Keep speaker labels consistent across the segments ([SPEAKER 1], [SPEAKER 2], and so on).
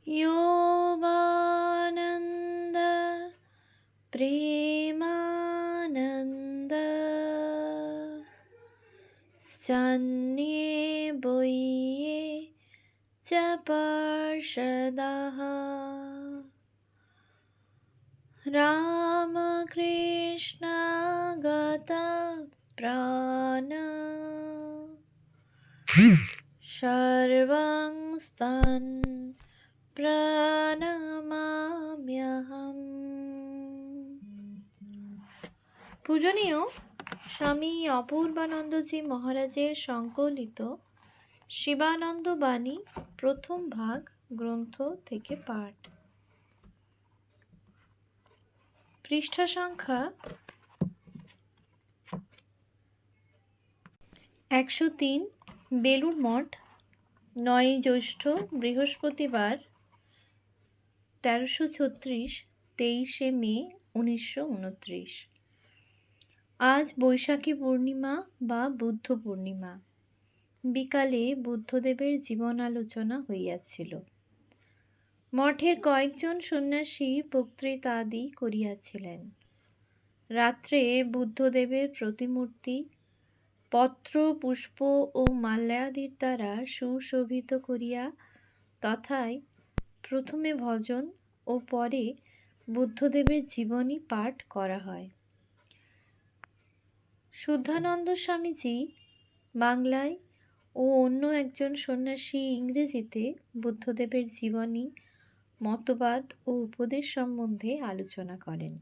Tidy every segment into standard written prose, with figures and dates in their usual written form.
[SPEAKER 1] योगानन्द प्रेमानन्द सन्न्ये बोय्ये च पार्षदः रामकृष्ण गतप्राण सर्वं तं প্রণমাম্যহম। পূজনীয় স্বামী অপূর্বানন্দজি মহারাজের সংকলিত শিবানন্দ বাণী প্রথম ভাগ গ্রন্থ থেকে পাঠ। পৃষ্ঠা সংখ্যা 103। বেলুড় মঠ, 9 জ্যৈষ্ঠ, বৃহস্পতিবার, 1336, 23 মে 1929। আজ বৈশাখী পূর্ণিমা বা বুদ্ধ পূর্ণিমা। বিকালে বুদ্ধদেবের জীবন আলোচনা হইয়াছিল। মঠের কয়েকজন সন্ন্যাসী বক্তৃতাদি করিয়াছিলেন। রাত্রে বুদ্ধদেবের প্রতিমূর্তি পত্র, পুষ্প ও মাল্যাদির দ্বারা সুশোভিত করিয়া তথায় প্রথমে ভজন ও পরে বুদ্ধদেবের জীবনী পাঠ করা হয়। শুদ্ধানন্দ স্বামীজি বাংলায় ও অন্য একজন সন্ন্যাসী ইংরেজিতে বুদ্ধদেবের জীবনী, মতবাদ ও উপদেশ সম্বন্ধে আলোচনা করেন।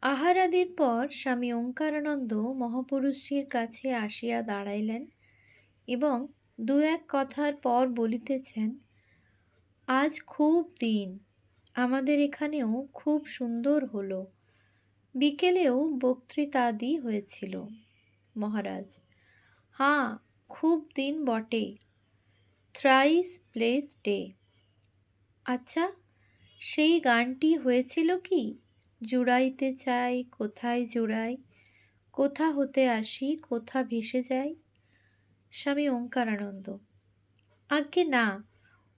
[SPEAKER 1] আহারাদির পর স্বামী ওঙ্কারানন্দ মহাপুরুষজির কাছে আসিয়া দাঁড়াইলেন এবং দু এক কথার পর বলিতেছেন, আজ খুব দিন, আমাদের এখানেও খুব সুন্দর হলো। বিকেলেও বক্তৃতাদি হয়েছিল। মহারাজ: হাঁ, খুব দিন বটে, থ্রাইস ব্লেসড ডে। আচ্ছা, সেই গানটি হয়েছিল কি? জুড়াইতে চাই কোথায় জুড়াই, কোথা হতে আসি কোথা ভেসে যাই। স্বামী ওঙ্কারানন্দ: আজ্ঞে না,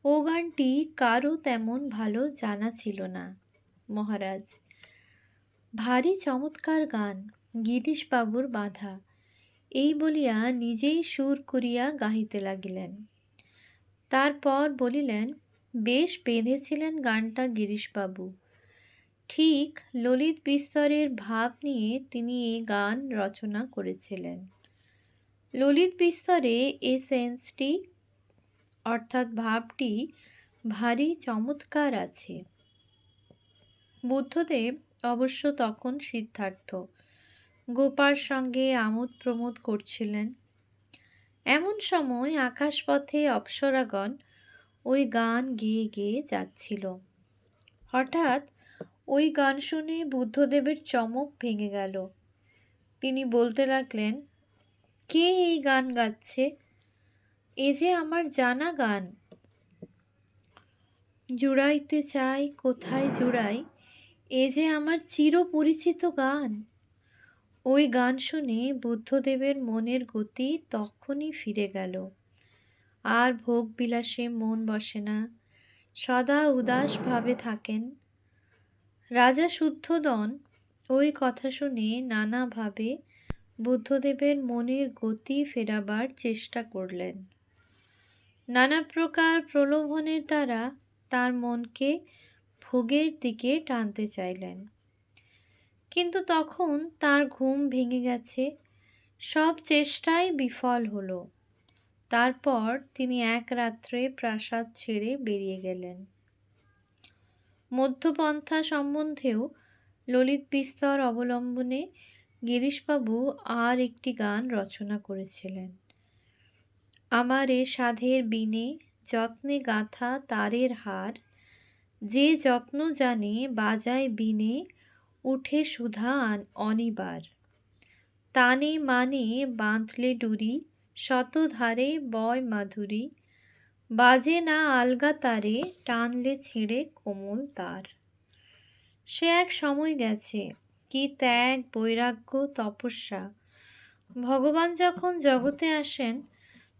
[SPEAKER 1] ও গানটি কারও তেমন ভালো জানা ছিল না। মহারাজ: ভারী চমৎকার গান, গিরিশবাবুর বাঁধা। এই বলিয়া নিজেই সুর করিয়া গাহিতে লাগিলেন। তারপর বলিলেন, বেশ বেঁধেছিলেন গানটা গিরিশবাবু। ঠিক ললিত বিস্তরের ভাব নিয়ে তিনি এই গান রচনা করেছিলেন। ললিত বিস্তরে এ সেন্সটি অর্থাৎ ভাবটি ভারী চমৎকার আছে। বুদ্ধদেব অবশ্য তখন সিদ্ধার্থ, গোপার সঙ্গে আমোদ প্রমোদ করছিলেন। এমন সময় আকাশপথে অপ্সরাগণ ওই গান গেয়ে গেয়ে যাচ্ছিল। হঠাৎ ওই গান শুনে বুদ্ধদেবের চমক ভেঙে গেল। তিনি বলতে লাগলেন, কে এই গান গাচ্ছে? এ যে আমার জানা গান। জুড়াইতে চাই কোথায় জুড়াই, এ যে আমার চিরপরিচিত গান। ওই গান শুনে বুদ্ধদেবের মনের গতি তখনই ফিরে গেল। আর ভোগবিলাসে মন বসে না, সদা উদাস ভাবে থাকেন। রাজা শুদ্ধোদন ওই কথা শুনে নানাভাবে বুদ্ধদেবের মনের গতি ফেরাবার চেষ্টা করলেন। নানা প্রকার প্রলোভনের দ্বারা তার মনকে ভোগের দিকে টানতে চাইলেন। কিন্তু তখন তার ঘুম ভেঙে গেছে, সব চেষ্টাই বিফল হলো। তারপর তিনি এক রাত্রে প্রাসাদ ছেড়ে বেরিয়ে গেলেন। মধ্যপন্থা সম্বন্ধেও ললিত বিস্তর অবলম্বনে গিরিশবাবু আর একটি গান রচনা করেছিলেন। আমার এ সাধের বিনে যত্নে গাঁথা তারের হার, যে যত্ন জানে বাজায় বিনে উঠে সুধা অনিবার। তানে মানে বাঁধলে ডুরি, শতধারে বয় মাধুরী, বাজে না আলগা তারে টানলে ছিঁড়ে কোমল তার। সে এক সময় গেছে, কি ত্যাগ, বৈরাগ্য, তপস্যা! ভগবান যখন জগতে আসেন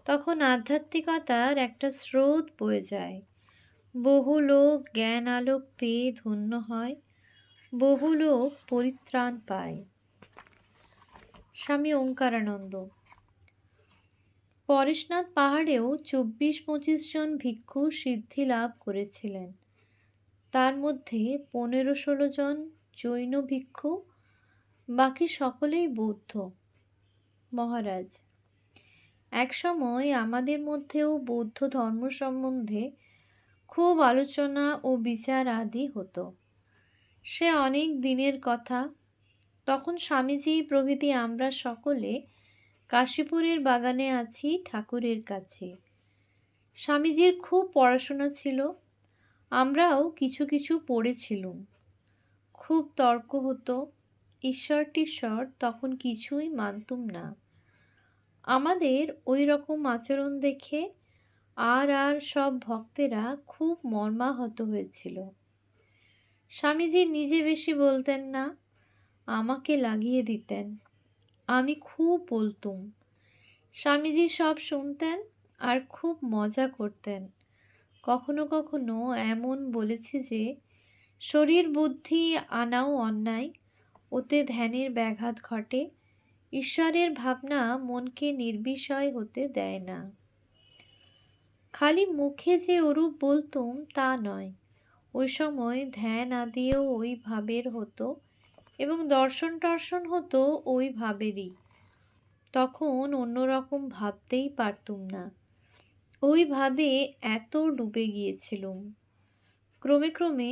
[SPEAKER 1] তখন আধ্যাত্মিকতার একটা স্রোত বয়ে যায়। বহু লোক জ্ঞান আলোক পেয়ে ধন্য হয়, বহু লোক পরিত্রাণ পায়। স্বামী ওঙ্কারানন্দ। পরেশনাথ পাহাড়েও ২৪-২৫ জন ভিক্ষু সিদ্ধি লাভ করেছিলেন। তার মধ্যে ১৫-১৬ জন জৈন ভিক্ষু, বাকি সকলেই বৌদ্ধ। মহারাজ, একসময় আমাদের মধ্যেও বৌদ্ধ ধর্ম সম্বন্ধে খুব আলোচনা ও বিচার আদি হতো। সে অনেক দিনের কথা। তখন স্বামীজি প্রভৃতি আমরা সকলে কাশীপুরের বাগানে আছি ঠাকুরের কাছে। স্বামীজির খুব পড়াশোনা ছিল, আমরাও কিছু কিছু পড়েছিলুম। খুব তর্ক হতো, ঈশ্বর টিশ্বর তখন কিছুই মানতুম না। আমাদের ওই রকম আচরণ দেখে আর সব ভক্তেরা খুব মর্মাহত হয়েছিল। স্বামীজি নিজে বেশি বলতেন না, আমাকে লাগিয়ে দিতেন। আমি খুব বলতুম, স্বামীজি সব শুনতেন আর খুব মজা করতেন। কখনো কখনো এমন বলেছি যে শরীর বুদ্ধি আনাও অন্যায়, ওতে ধ্যানের ব্যাঘাত ঘটে, ঈশ্বরের ভাবনা মনকে নির্বিষয় হতে দেয় না। খালি মুখে যে ওরূপ বলতুম তা নয়, ওই সময় ধ্যান আদিও ওই ভাবের হতো এবং দর্শন টর্শন হতো ওই ভাবেরই। তখন অন্যরকম ভাবতেই পারতুম না, ওই ভাবে এত ডুবে গিয়েছিলুম। ক্রমে ক্রমে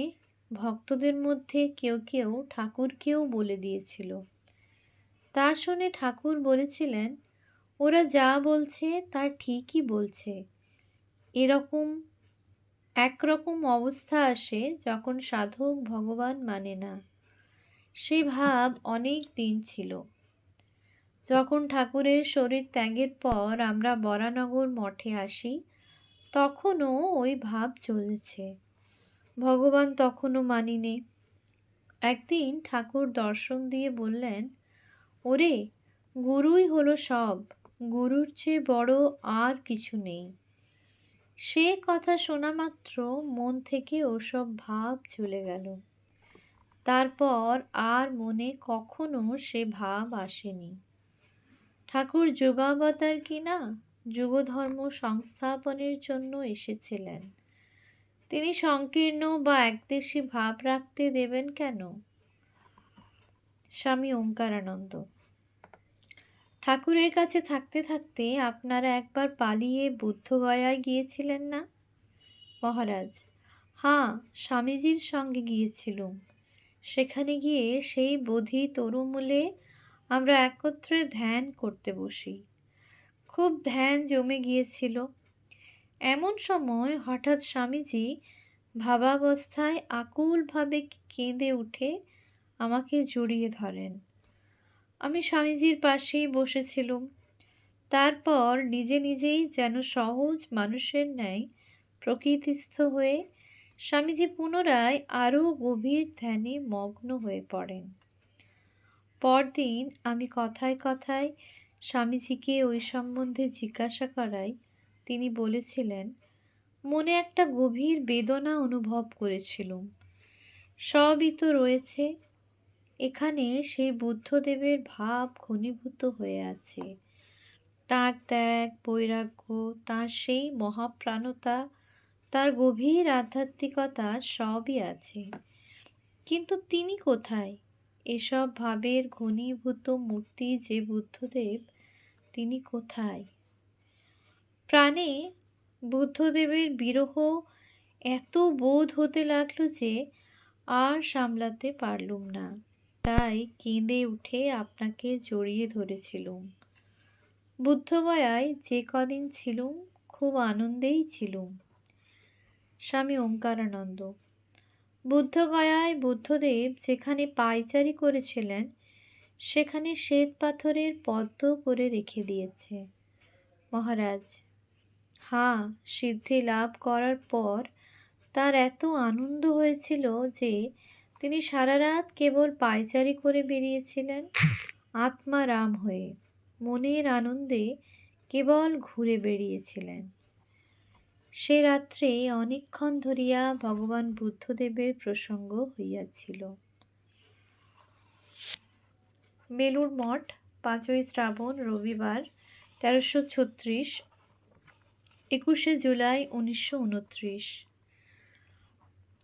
[SPEAKER 1] ভক্তদের মধ্যে কেউ কেউ ঠাকুরকেও বলে দিয়েছিল। তা শুনে ঠাকুর বলেছিলেন, ওরা যা বলছে তা ঠিকই বলছে। এরকম একরকম অবস্থা আসে যখন সাধক ভগবান মানে না। সে ভাব অনেক দিন ছিল। যখন ঠাকুরের শরীর ত্যাগের পর আমরা বরানগর মঠে আসি, তখনও ওই ভাব চলেছে। ভগবান তখনও মানিনে। একদিন ঠাকুর দর্শন দিয়ে বললেন, ওরে, গুরুই হলো সব, গুরুর চেয়ে বড় আর কিছু নেই। সে কথা শোনা মাত্র মন থেকে ওসব ভাব চলে গেল। তারপর আর মনে কখনো সে ভাব আসেনি। ঠাকুর যুগাবতার কিনা, যুগধর্ম সংস্থাপনের জন্য এসেছিলেন। তিনি সংকীর্ণ বা একদেশী ভাব রাখতে দেবেন কেন? স্বামী ওঙ্কারানন্দ। ঠাকুরের কাছে থাকতে থাকতে আপনারা একবার পালিয়ে বুদ্ধগয়ায় গিয়েছিলেন না? মহারাজ, হ্যাঁ, স্বামীজির সঙ্গে গিয়েছিলুম। সেখানে গিয়ে সেই বোধি তরুমূলে আমরা একত্রে ধ্যান করতে বসি। খুব ধ্যান জমে গিয়েছিল। এমন সময় হঠাৎ স্বামীজি ভাবাবস্থায় আকুলভাবে কেঁদে উঠে আমাকে জড়িয়ে ধরেন। আমি স্বামীজির পাশেই বসেছিলুম। তারপর নিজে নিজেই যেন সহজ মানুষের ন্যায় প্রকৃতিস্থ হয়ে স্বামীজি পুনরায় আরও গভীর ধ্যানে মগ্ন হয়ে পড়েন। পরদিন আমি কথায় কথায় স্বামীজিকে ওই সম্বন্ধে জিজ্ঞাসা করাই তিনি বলেছিলেন, মনে একটা গভীর বেদনা অনুভব করেছিলুম। সবই তো রয়েছে, এখানে সেই বুদ্ধদেবের ভাব ঘনীভূত হয়ে আছে। তাঁর ত্যাগ, বৈরাগ্য, তাঁর সেই মহাপ্রাণতা, তার গভীর আধ্যাত্মিকতা সবই আছে। কিন্তু তিনি কোথায়? এসব ভাবের ঘনীভূত মূর্তি যে বুদ্ধদেব, তিনি কোথায়? প্রাণে বুদ্ধদেবের বিরহ এত বোধ হতে লাগলো যে আর সামলাতে পারলুম না। তাই কেঁদে উঠে আপনাকে জড়িয়ে ধরেছিলুম। বুদ্ধগয়ায় যে কদিন ছিলুম খুব আনন্দেই ছিলুম। স্বামী ওঙ্কারানন্দ। বুদ্ধগয়ায় বুদ্ধদেব যেখানে পায়চারি করেছিলেন সেখানে শ্বেত পাথরের পদ্ম করে রেখে দিয়েছে। মহারাজ, হ্যাঁ, সিদ্ধি লাভ করার পর তার এত আনন্দ হয়েছিল যে তিনি সারা রাত কেবল পায়চারি করে বেরিয়েছিলেন, আত্মারাম হয়ে মনের আনন্দে কেবল ঘুরে বেরিয়েছিলেন। সে রাত্রে অনেকক্ষণ ধরিয়া ভগবান বুদ্ধদেবের প্রসঙ্গ হইয়াছিল। বেলুড় মঠ, 5ই শ্রাবণ, রবিবার, 1336, 21শে জুলাই 1929।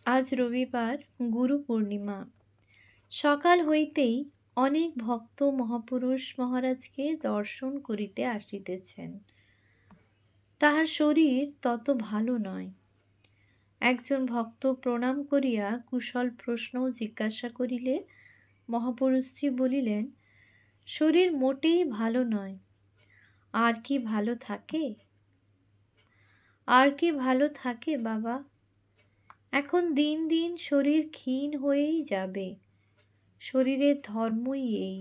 [SPEAKER 1] আজ রবিবার, গুরু পূর্ণিমা। সকাল হইতেই অনেক ভক্ত মহাপুরুষ মহারাজকে দর্শন করিতে আসিতেছেন। তাহার শরীর তত ভালো নয়। একজন ভক্ত প্রণাম করিয়া কুশল প্রশ্ন জিজ্ঞাসা করিলে মহাপুরুষজি বলিলেন, শরীর মোটেই ভালো নয়। আর কি ভালো থাকে? আর কি ভালো থাকে বাবা? এখন দিন দিন শরীর ক্ষীণ হয়েই যাবে। শরীরের ধর্মই এই।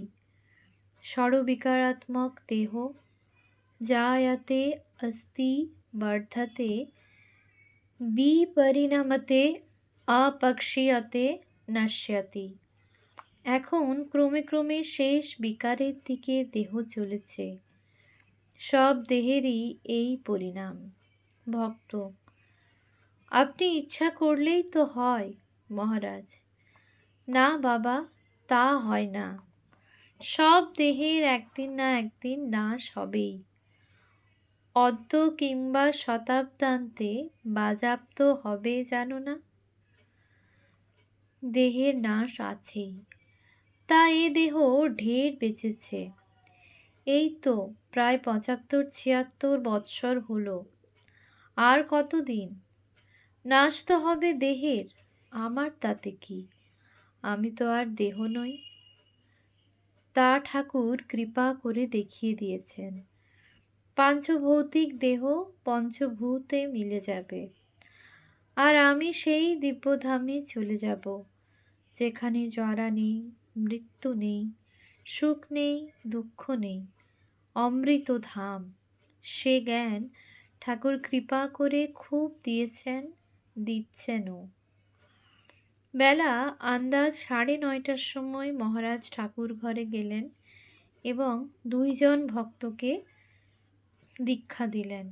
[SPEAKER 1] ষড়বিকারাত্মক দেহ, জায়তে অস্তি বর্ধতে বিপরিণামতে অপক্ষীয়তে নশ্যতি। এখন ক্রমে ক্রমে শেষ বিকারের দিকে দেহ চলেছে। সব দেহেরই এই পরিণাম। ভক্ত: আপনি ইচ্ছা করলেই তো হয় মহারাজ। না বাবা, তা হয় না। সব দেহের একদিন না একদিন নাশ হবেই। অদ্য কিংবা শতাব্দান্তে বাজাপ্ত হবে জানো না? দেহের নাশ আছেই। তা এ দেহ ঢের বেঁচেছে। এই তো প্রায় 75-76 বৎসর হলো। আর কতদিন? নাশ তো হবে দেহের, আমার তাতে কি? আমি তো আর দেহ নই। তা ঠাকুর কৃপা করে দেখিয়ে দিয়েছেন। পাঞ্চভৌতিক দেহ পঞ্চভূতে মিলে যাবে, আর আমি সেই দিব্যধামে চলে যাব, যেখানে জরা নেই, মৃত্যু নেই, সুখ নেই, দুঃখ নেই, অমৃত ধাম। সে জ্ঞান ঠাকুর কৃপা করে খুব দিয়েছেন, দিচ্ছেনও। বেলা আন্দাজ 9:30টার সময় মহারাজ ঠাকুর ঘরে গেলেন এবং 2 জন ভক্তকে দীক্ষা দিলেন।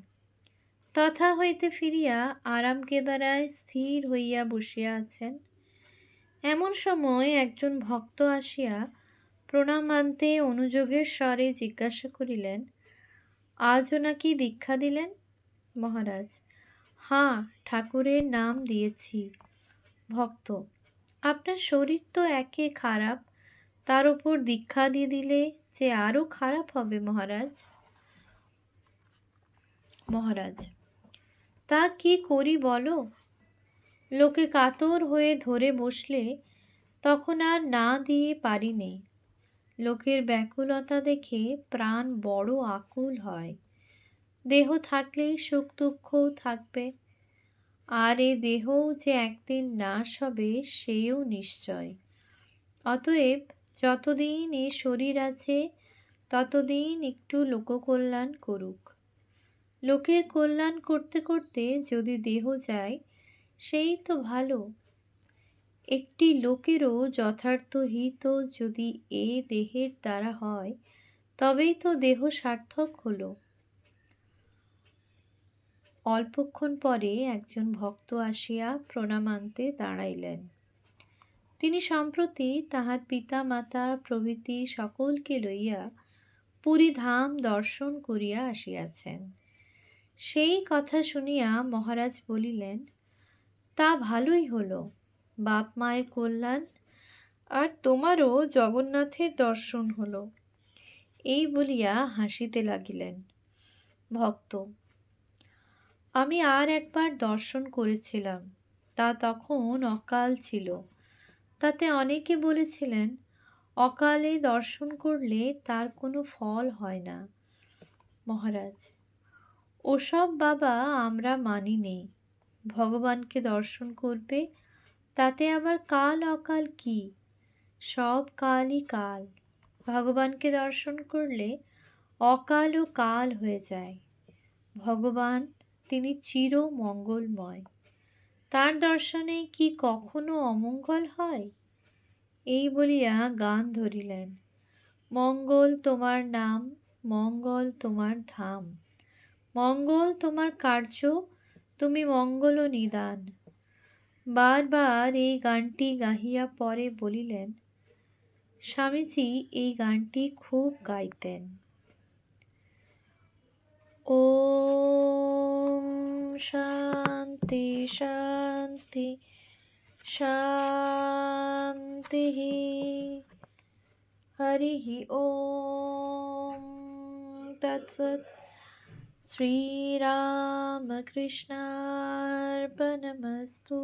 [SPEAKER 1] তথা হইতে ফিরিয়া আরাম কেদারায় স্থির হইয়া বসিয়া আছেন। এমন সময় একজন ভক্ত আসিয়া প্রণামান্তে অনুযোগের স্বরে জিজ্ঞাসা করিলেন, আজও নাকি দীক্ষা দিলেন? মহারাজ: হাঁ, ঠাকুরের নাম দিয়েছি। ভক্ত: আপনার শরীর তো একে খারাপ, তার উপর দীক্ষা দিয়ে দিলে যে আরো খারাপ হবে মহারাজ। মহারাজ: তা কি করি বলো? লোকে কাতর হয়ে ধরে বসলে তখন আর না দিয়ে পারি নে। লোকের ব্যাকুলতা দেখে প্রাণ বড় আকুল হয়। দেহ থাকলেই সুখ দুঃখও থাকবে, আর এ দেহও যে একদিন নাশ হবে সেও নিশ্চয়। অতএব যতদিন এ শরীর আছে ততদিন একটু লোককল্যাণ করুক। লোকের কল্যাণ করতে করতে যদি দেহ যায় সেই তো ভালো। একটি লোকেরও যথার্থ হিত যদি এ দেহের দ্বারা হয় তবেই তো দেহ সার্থক হলো। অল্পক্ষণ পরে একজন ভক্ত আসিয়া প্রণামান্তে দাঁড়াইলেন। তিনি সম্প্রতি তাহার পিতা মাতা প্রভৃতি সকলকে লইয়া পুরী ধাম দর্শন করিয়া আসিয়াছেন। সেই কথা শুনিয়া মহারাজ বলিলেন, তা ভালোই হলো, বাপ মায়ের কল্যাণ, আর তোমারও জগন্নাথের দর্শন হলো। এই বলিয়া হাসিতে লাগিলেন। ভক্ত: আমি আর একবার দর্শন করেছিলাম, তা তখন অকাল ছিল। তাতে অনেকে বলেছিলেন অকালে দর্শন করলে তার কোনো ফল হয় না। মহারাজ: ওসব বাবা আমরা মানি নেই। ভগবানকে দর্শন করবে, তাতে আবার কাল অকাল কি? সব কালই কাল। ভগবানকে দর্শন করলে অকাল ও কাল হয়ে যায়। ভগবান তিনি চির মঙ্গলময়। তার দর্শনে কি কখনো অমঙ্গল হয়? এই বলিয়া গান ধরিলেন, মঙ্গল তোমার নাম, মঙ্গল তোমার ধাম, মঙ্গল তোমার কার্য, তুমি মঙ্গল নিদান। বারবার এই গানটি গাহিয়া পরে বলিলেন, স্বামীজি এই গানটি খুব গাইতেন। ওম শান্তি শান্তি শান্তি। হরি ওম তৎসৎ। শ্রীরামকৃষ্ণার্পণমস্তু।